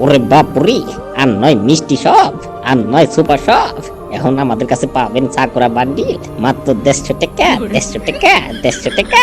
ওরে বাপুরি, আর নয় মিষ্টি সব, আর নয় সুপার সব। এখন আমাদের কাছে পাবেন সাকুরা বান্ডিল মাত্র 150 টাকা, 150 টাকা, 150 টাকা।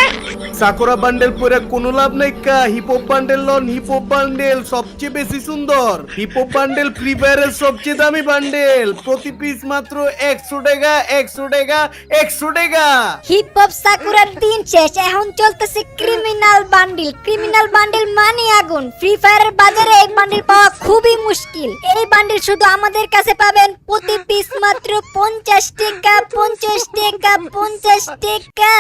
সাকুরা বান্ডেল পরে কোনো লাভ নাই কা। হিপহপ বান্ডেল লন, হিপহপ বান্ডেল সবচেয়ে বেশি সুন্দর। হিপহপ বান্ডেল ফ্রি ফায়ারের সবচেয়ে দামি বান্ডেল, প্রতি পিস মাত্র 100 টাকা, 100 টাকা, 100 টাকা। হিপ হপ সাকুরার দিন শেষ, এখন চলতেছে ক্রিমিনাল বান্ডিল। ক্রিমিনাল বান্ডিল মানে আগুন। ফ্রি ফায়ারের বাজারে এই বান্ডিল পাওয়া খুবই মুশকিল। এই বান্ডিল শুধু আমাদের কাছে পাবেন প্রতি পিস মাত্র 50 টাকা, 50 টাকা, 50 টাকা।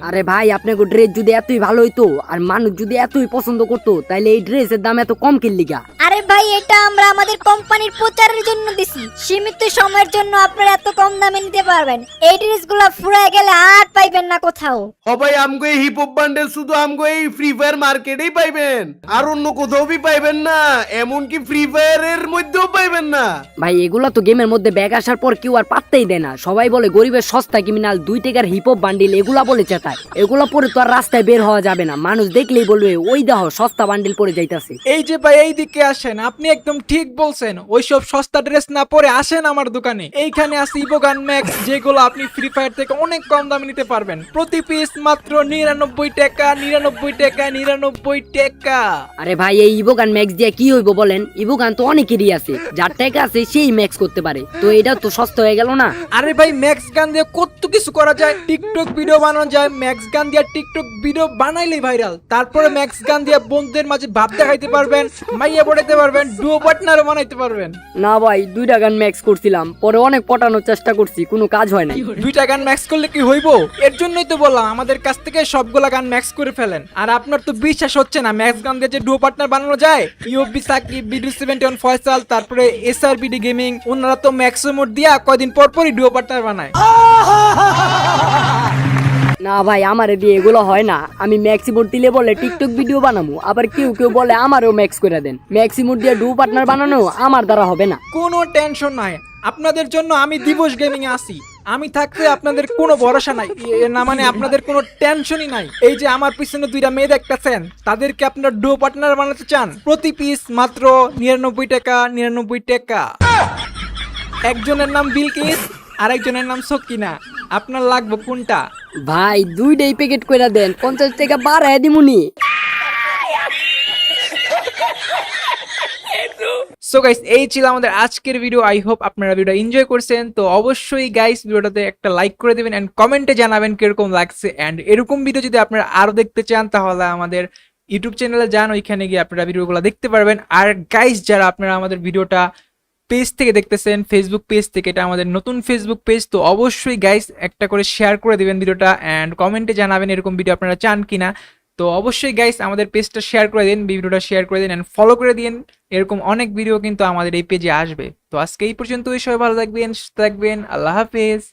আরে ভাই, আপনাকে ড্রেস যদি এতই ভালো হইতো আর মানুষ যদি এতই পছন্দ করতো, তাহলে এই ড্রেসের দাম এত কম কিনলি গা? আরে ভাই, এটা আমরা আমাদের কোম্পানির প্রচারের জন্য দিছি। সীমিত সময়ের জন্য আপনারা এত কম দামে নিতে পারবেন। এই ড্রেসগুলো ফুরায় গেলে আর পাইবেন না কোথাও। ও ভাই, আমগো এই হিপহপ বান্ডেল শুধু আমগো এই ফ্রি ফায়ার মার্কেটেই পাইবেন, আর অন্য কোথাও পাইবেন না, এমনকি ফ্রি ফায়ারের মধ্যেও পাইবেন না। ভাই, এগুলা তো গেমের মধ্যে ব্যাগ আসার পর কেউ আর পাত্তাই দেয় না। সবাই বলে গরিবের সস্তা ক্রিমিনাল, 2 টাকার হিপহপ বান্ডিল, এগুলা বলে চেতায়। এগুলা পরে তো আর রাস্তায় বের হওয়া যাবে না। মানুষ দেখলেই বলবে ওই দেখো সস্তা বান্ডিল পরে যাইতাছে। এই যে ভাই, এই দিকে আসেন, আপনি একদম ঠিক বলছেন। ওইসব সস্তা ড্রেস না পরে আসেন আমার দোকানে। এইখানে আছে ইবোগান ম্যাক্স, যেগুলো আপনি ফ্রি ফায়ার থেকে অনেক কম দামে নিতে পারবেন। প্রতি পিস মাত্র 99 টাকা, 99 টাকা, 99 টাকা। আরে ভাই, এই ইবোগান ম্যাক্স দিয়ে কি হইব বলেন? ইবোগান তো অনেকেরই আছে, যার টাকা আছে সেই ম্যাক্স করতে পারে, তো এটা তো সস্তা হয়ে গেল না? আরে ভাই, ম্যাক্স গান দিয়ে কত কিছু করা যায়। টিকটক ভিডিও বানানো যায়, ম্যাক্স গান দিয়ে টিকটক ভিডিও বানাইলেই ভাইরাল। তারপরে ম্যাক্স গান দিয়ে বন্ধুদের মাঝে ভাব দেখাইতে পারবেন, মাইয়া পড়াইতে পারবেন, ডুও পার্টনারও বানাইতে পারবেন। না ভাই, 2টা গান ম্যাক্স করছিলাম, পরে অনেক পটানোর চেষ্টা করছি, কোনো কাজ হয় না। 2টা গান ম্যাক্স করলে কি হইব? এর জন্যই তো বললাম আমাদের কাছ থেকে সবগুলা গান ম্যাক্স করে ফেলেন। আর আপনার তো বিশ্বাস হচ্ছে না ম্যাক্স গান দিয়ে যে ডুও পার্টনার বানানো যায়। ইউবি সাকিব, বিডি71 ফয়সাল, তারপরে এসআরবিডি গেমিং, ওনারা তো ম্যাক্স মোড দিয়া কয়দিন পর পরই ডুও পার্টনার বানায়। না ভাই, আমারে দিয়ে এগুলো হয় না। আমি ম্যাক্সিমোড দিলে বলে টিকটক ভিডিও বানাবো, আবার কেউ কেউ বলে আমারও ম্যাক্স করে দেন। ম্যাক্সিমোড দিয়ে ডু পার্টনার বানানো আমার দ্বারা হবে না। কোনো টেনশন নাই, আপনাদের জন্য আমি দিবস গেমিং এ আছি। আমি থাকতে আপনাদের কোনো ভরসা নাই, না মানে আপনাদের কোনো টেনশনই নাই। এই যে আমার পিছনে 2টা মেয়ে দেখতেছেন, তাদেরকে আপনারা ডুও পার্টনার বানাতে চান, প্রতি পিস মাত্র 99 টাকা, 99 টাকা। একজনের নাম বিলকিস, আরেকজনের নাম সকিনা। আপনার লাগবে কোনটা? ভাই, 2টাই প্যাকেট করে দেন, 50 টাকা বাড়ায় দিমুনি। সো গাইস, এই ছিল আমাদের আজকের ভিডিও। আই হোপ আপনারা ভিডিওটা এনজয় করছেন। তো অবশ্যই গাইস ভিডিওটাতে একটা লাইক করে দিবেন এন্ড কমেন্টে জানাবেন কিরকম লাগছে। এন্ড এরকম ভিডিও যদি আপনারা আরো দেখতে চান, তাহলে আমাদের ইউটিউব চ্যানেলে যান, ওইখানে গিয়ে আপনারা ভিডিওগুলো দেখতে পারবেন। আর গাইস, যারা আপনারা আমাদের ভিডিওটা পেজ থেকে দেখতেছেন, ফেসবুক পেজ থেকে, এটা আমাদের নতুন ফেসবুক পেজ, তো অবশ্যই গাইস একটা করে শেয়ার করে দিবেন ভিডিওটা এন্ড কমেন্টে জানাবেন এরকম ভিডিও আপনারা চান কিনা। তো অবশ্যই গাইস আমাদের পেজটা শেয়ার করে দিন, ভিডিওটা শেয়ার করে দিন এন্ড ফলো করে দিন। এরকম অনেক ভিডিও কিন্তু আমাদের এই পেজে আসবে। তো আজকে এই পর্যন্তই, সবাই ভালো থাকবেন, সুস্থ থাকবেন, আল্লাহ হাফেজ।